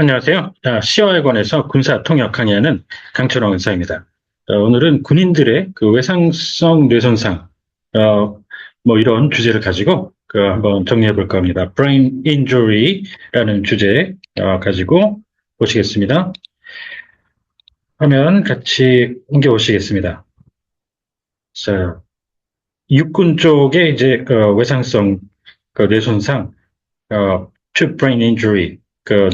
안녕하세요. 시어학원에서 군사 통역 강의하는 강철원 의사입니다. 오늘은 군인들의 그 외상성 뇌손상, 뭐 이런 주제를 가지고 한번 정리해 볼까 합니다. Brain Injury라는 주제 가지고 보시겠습니다. 화면 같이 옮겨 보시겠습니다. 자, 육군 쪽에 이제 외상성 뇌손상, True Brain Injury,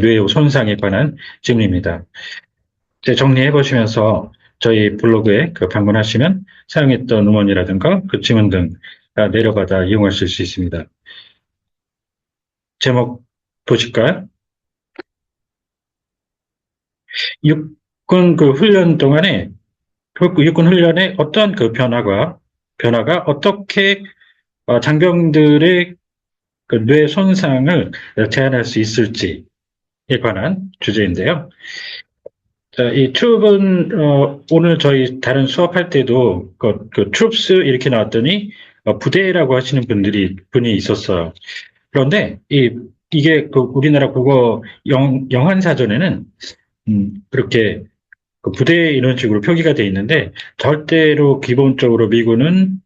뇌 손상에 관한 질문입니다. 이제 정리해 보시면서 저희 블로그에 방문하시면 사용했던 음원이라든가 그 지문 등 내려받아 이용하실 수 있습니다. 제목 보실까요? 육군 훈련 동안에 육군 훈련에 어떤 변화가 어떻게 장병들의 뇌 손상을 제한할 수 있을지에 관한 주제인데요. 자, 이 트룹은 오늘 저희 다른 수업할 때도 트룹스 이렇게 나왔더니 부대라고 하시는 분이 있었어요. 그런데 이게 우리나라 국어 영한 사전에는 그렇게 부대 이런 식으로 표기가 돼 있는데 절대로 기본적으로 미군은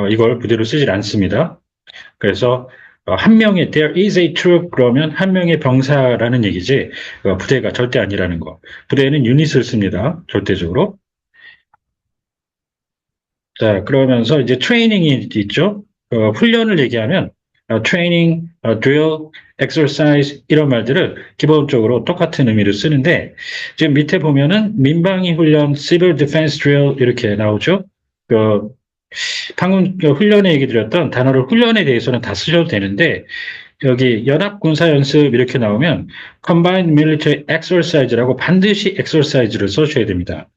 이걸 부대로 쓰질 않습니다. 그래서 한 명의 there is a troop 그러면 한 명의 병사라는 얘기지 부대가 절대 아니라는 거. 부대는 유닛을 씁니다. 절대적으로. 자, 그러면서 이제 트레이닝이 있죠. 훈련을 얘기하면 트레이닝, drill, exercise 이런 말들을 기본적으로 똑같은 의미를 쓰는데 지금 밑에 보면은 민방위 훈련, civil defense drill 이렇게 나오죠. 방금 훈련에 얘기 드렸던 단어를 훈련에 대해서는 다 쓰셔도 되는데 여기 연합군사연습 이렇게 나오면 combined military exercise라고 반드시 exercise를 써주셔야 됩니다.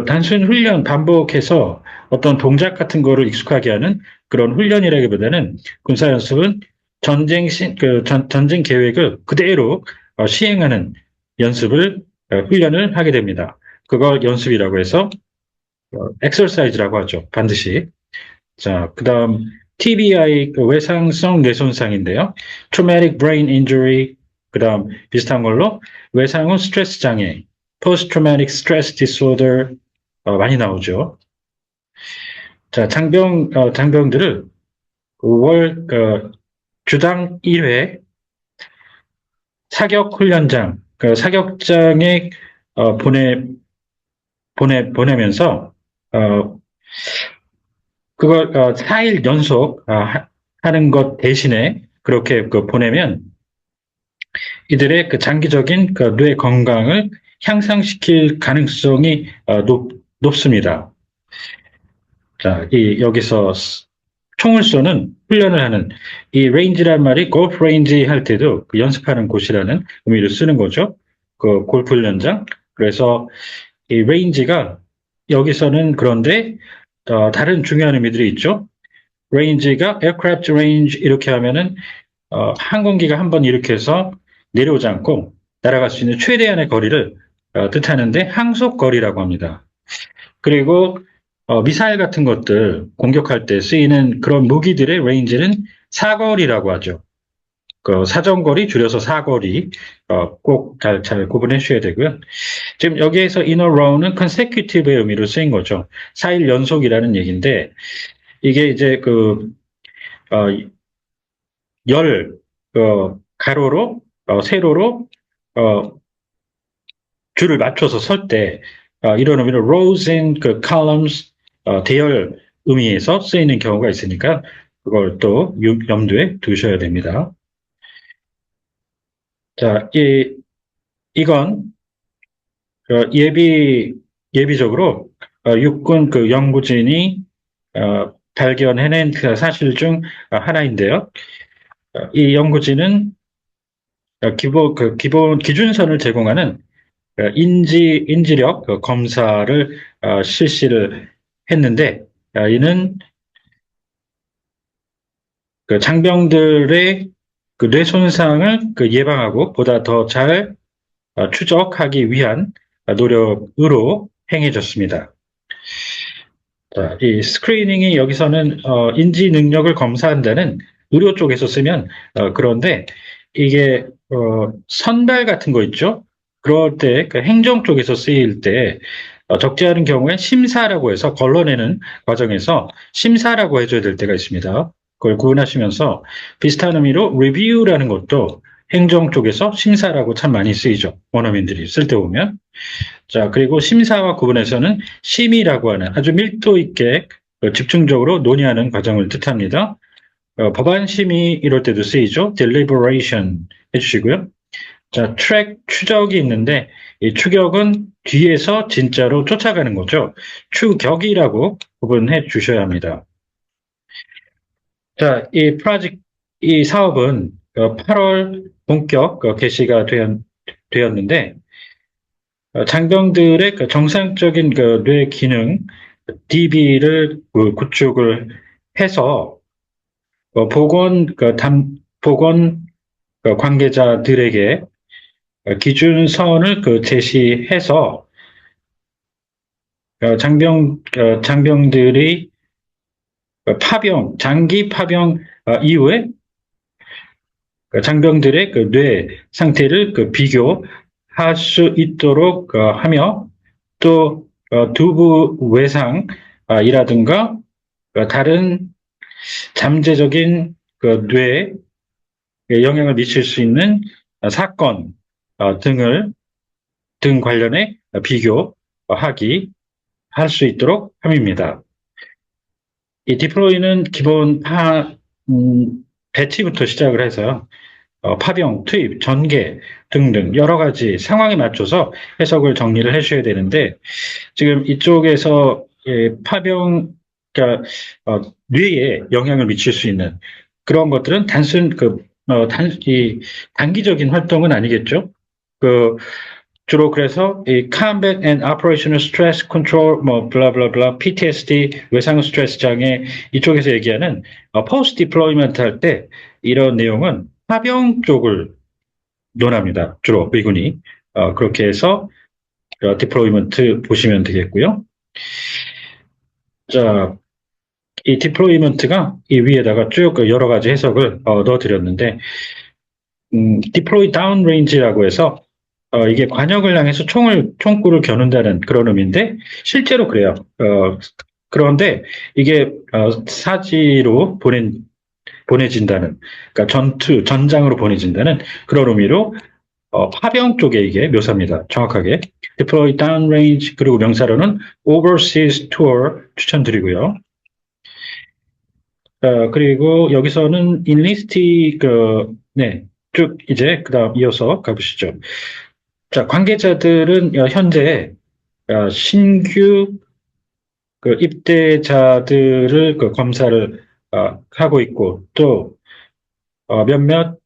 단순 훈련 반복해서 어떤 동작 같은 거를 익숙하게 하는 그런 훈련이라기보다는 군사연습은 전쟁 계획을 그대로 시행하는 훈련을 하게 됩니다. 그걸 연습이라고 해서 exercise라고 하죠. 반드시. 자, 그 다음 TBI 외상성 뇌손상인데요. Traumatic Brain Injury 그 다음 비슷한 걸로 외상 후 스트레스 장애 Post-Traumatic Stress Disorder 많이 나오죠. 자, 장병들을 주당 1회 사격 훈련장, 사격장에 보내면서 그걸 4일 연속 하는 것 대신에 그렇게 보내면 이들의 장기적인 뇌 건강을 향상시킬 가능성이 높습니다. 자, 여기서 총을 쏘는 훈련을 하는 이 레인지란 말이 골프 레인지 할 때도 연습하는 곳이라는 의미를 쓰는 거죠. 골프 훈련장. 그래서 이 레인지가 여기서는 그런데 다른 중요한 의미들이 있죠. 레인지가 aircraft range 이렇게 하면은 항공기가 한번 이렇게 해서 내려오지 않고 날아갈 수 있는 최대한의 거리를 뜻하는데 항속거리라고 합니다. 그리고 미사일 같은 것들 공격할 때 쓰이는 그런 무기들의 레인지는 사거리라고 하죠. 사정거리 줄여서 사거리 꼭 잘 구분해 주셔야 되고요. 지금 여기에서 in a row는 consecutive의 의미로 쓰인 거죠. 4일 연속이라는 얘기인데 이게 이제 열 가로로 세로로 줄을 맞춰서 설 때 이런 의미로 rows and columns 대열 의미에서 쓰이는 경우가 있으니까 그걸 또 염두에 두셔야 됩니다. 자, 이건 예비적으로 육군 연구진이 발견해낸 사실 중 하나인데요. 이 연구진은 기본 기준선을 제공하는 인지력 검사를 실시를 했는데 이는 장병들의 뇌 손상을 예방하고 보다 더 잘 추적하기 위한 노력으로 행해졌습니다. 자, 이 스크리닝이 여기서는 인지 능력을 검사한다는 의료 쪽에서 쓰면 그런데 이게 선발 같은 거 있죠? 그럴 때 그 행정 쪽에서 쓰일 때 적지 않은 경우에 심사라고 해서 걸러내는 과정에서 심사라고 해줘야 될 때가 있습니다. 그걸 구분하시면서 비슷한 의미로 review라는 것도 행정 쪽에서 심사라고 참 많이 쓰이죠. 원어민들이 쓸 때 보면. 자, 그리고 심사와 구분해서는 심의라고 하는 아주 밀도 있게 집중적으로 논의하는 과정을 뜻합니다. 법안 심의 이럴 때도 쓰이죠. deliberation 해주시고요. 자, 트랙 추적이 있는데 이 추격은 뒤에서 진짜로 쫓아가는 거죠. 추격이라고 구분해 주셔야 합니다. 자, 이 사업은 8월 본격 개시가 되었는데 장병들의 정상적인 뇌 기능 DB를 구축을 해서 보건 관계자들에게 기준선을 제시해서 장병들이 장기 파병 이후에 장병들의 뇌 상태를 비교할 수 있도록 하며 또 두부 외상이라든가 다른 잠재적인 뇌에 영향을 미칠 수 있는 사건 등 관련해 할 수 있도록 함입니다. 이 디플로이는 기본 배치부터 시작을 해서 파병, 투입, 전개 등등 여러 가지 상황에 맞춰서 해석을 정리를 해주셔야 되는데 지금 이쪽에서 파병, 그러니까 뇌에 영향을 미칠 수 있는 그런 것들은 단기적인 활동은 아니겠죠. 주로 그래서 이 Combat and Operational Stress Control 블라블라블라 PTSD 외상 스트레스 장애 이쪽에서 얘기하는 Post Deployment 할 때 이런 내용은 파병 쪽을 논합니다. 주로 미군이 그렇게 해서 디플로이먼트 보시면 되겠고요. 자, 이 디플로이먼트가 이 위에다가 쭉 여러 가지 해석을 넣어드렸는데 디플로이 다운 레인지라고 해서 이게 관역을 향해서 총구를 겨눈다는 그런 의미인데 실제로 그래요. 그런데 이게 사지로 보내진다는, 그러니까 전장으로 보내진다는 그런 의미로 파병 쪽에 이게 묘사입니다. 정확하게. Deploy downrange 그리고 명사로는 overseas tour 추천드리고요. 그리고 여기서는 enlist 네, 쭉 이제 그다음 이어서 가보시죠. 자, 관계자들은 현재 신규 입대자들을 검사를 하고 있고 또 몇몇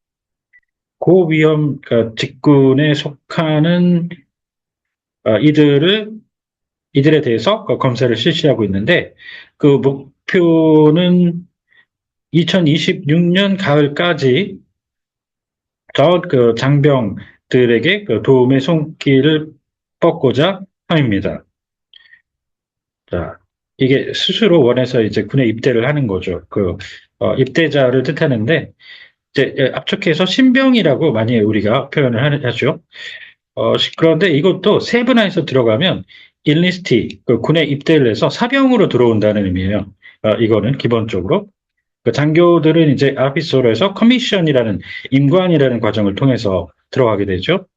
고위험 직군에 속하는 이들에 대해서 검사를 실시하고 있는데 그 목표는 2026년 가을까지 장병들에게 도움의 손길을 뻗고자 함입니다. 자, 이게 스스로 원해서 이제 군에 입대를 하는 거죠. 입대자를 뜻하는데 이제 압축해서 신병이라고 많이 우리가 표현을 하죠. 그런데 이것도 세분화해서 들어가면 인리스티, 군에 입대를 해서 사병으로 들어온다는 의미예요. 이거는 기본적으로. 장교들은 이제 아피서로 해서 커미션이라는 임관이라는 과정을 통해서 들어가게 되죠.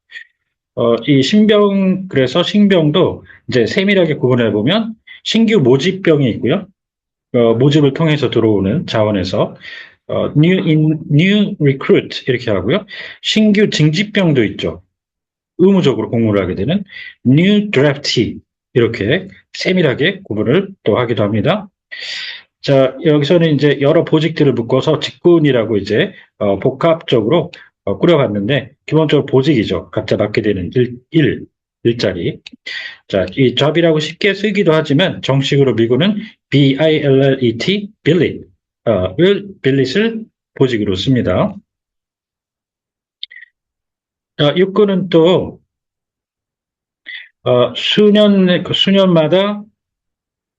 그래서 신병도 이제 세밀하게 구분해 보면 신규 모집병이 있고요. 모집을 통해서 들어오는 자원에서 new recruit 이렇게 하고요. 신규 징집병도 있죠. 의무적으로 복무를 하게 되는 new draftee 이렇게 세밀하게 구분을 또 하기도 합니다. 자, 여기서는 이제 여러 보직들을 묶어서 직군이라고 이제 복합적으로 꾸려봤는데 기본적으로 보직이죠. 각자 맡게 되는 일자리. 자, 이 job이라고 쉽게 쓰기도 하지만 정식으로 미국은 billet, billet을 보직으로 씁니다. 육군은 또 수년마다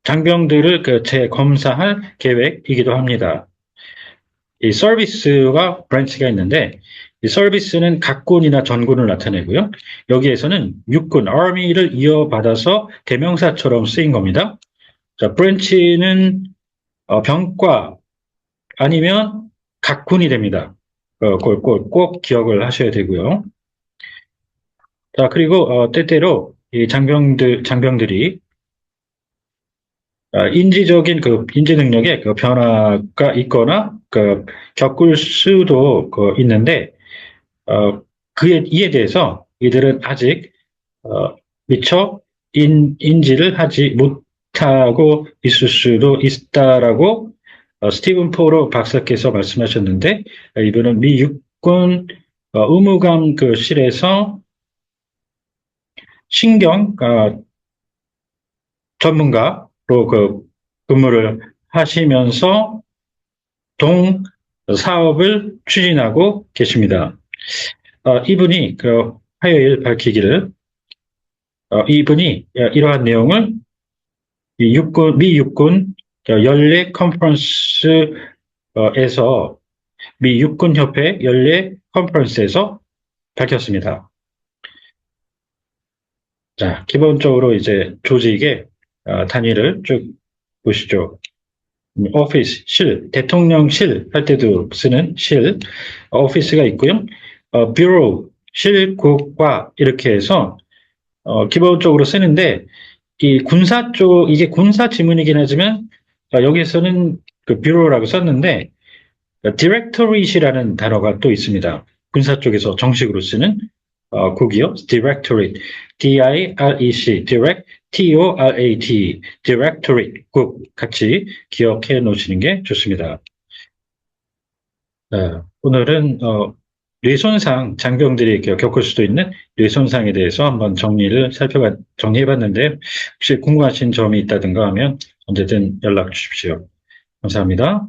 장병들을 재검사할 계획이기도 합니다. 이 서비스와 브랜치가 있는데, 이 서비스는 각군이나 전군을 나타내고요. 여기에서는 육군, army를 이어받아서 대명사처럼 쓰인 겁니다. 자, 브랜치는 병과 아니면 각군이 됩니다. 그걸 꼭 기억을 하셔야 되고요. 자, 그리고 때때로 이 장병들이 인지적인 인지 능력에 변화가 있거나 겪을 수도 있는데 이에 대해서 이들은 아직 미처 인지를 하지 못하고 있을 수도 있다라고 스티븐 포로 박사께서 말씀하셨는데 이분은 미 육군 의무관 실에서 신경 전문가로 근무를 하시면서 동 사업을 추진하고 계십니다. 이분이 화요일 밝히기를 이분이 이러한 내용을 미 육군 연례 컨퍼런스에서 미 육군협회 연례 컨퍼런스에서 밝혔습니다. 자, 기본적으로 이제 조직의 단위를 쭉 보시죠. 오피스, 실, 대통령실 할 때도 쓰는 실, 오피스가 있고요. 뷰로, 실국과 이렇게 해서 기본적으로 쓰는데 이 군사 쪽 이게 군사 지문이긴 하지만 여기에서는 뷰로라고 썼는데 디렉토리시라는 단어가 또 있습니다. 군사 쪽에서 정식으로 쓰는 국이요. Directorate, D-I-R-E-C, Direct, T-O-R-A-T, Directorate 국 같이 기억해 놓으시는 게 좋습니다. 오늘은 뇌손상, 장병들이 겪을 수도 있는 뇌손상에 대해서 한번 정리해봤는데 혹시 궁금하신 점이 있다든가 하면 언제든 연락 주십시오. 감사합니다.